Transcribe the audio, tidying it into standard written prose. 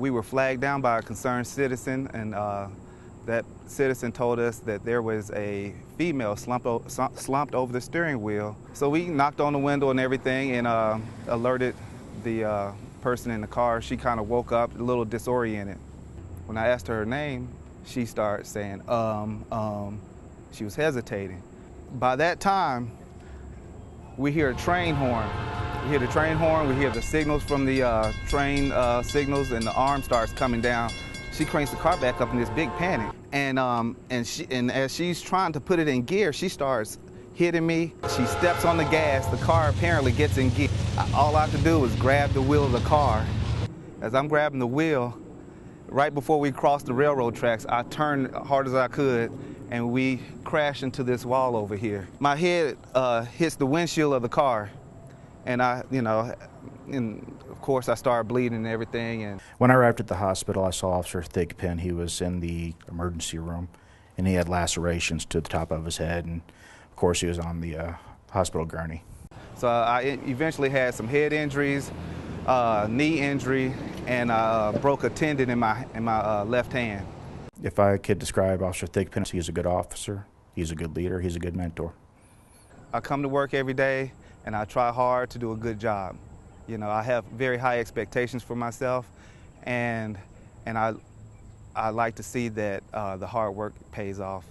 We were flagged down by a concerned citizen, and that citizen told us that there was a female slumped over the steering wheel. So we knocked on the window and everything and alerted the person in the car. She kind of woke up a little disoriented. When I asked her name, she started saying, She was hesitating. By that time, we hear a train horn. We hear the train horn, we hear the signals from the train signals, and the arm starts coming down. She cranks the car back up in this big panic. And as she's trying to put it in gear, she starts hitting me. She steps on the gas. The car apparently gets in gear. All I have to do is grab the wheel of the car. As I'm grabbing the wheel, right before we crossed the railroad tracks, I turned hard as I could, and we crash into this wall over here. My head hits the windshield of the car. And of course, I started bleeding and everything. And when I arrived at the hospital, I saw Officer Thigpen. He was in the emergency room, and he had lacerations to the top of his head, and of course, he was on the hospital gurney. So I eventually had some head injuries, knee injury, and broke a tendon in my left hand. If I could describe Officer Thigpen, he's a good officer, he's a good leader, he's a good mentor. I come to work every day, and I try hard to do a good job. You know, I have very high expectations for myself, and I like to see that the hard work pays off.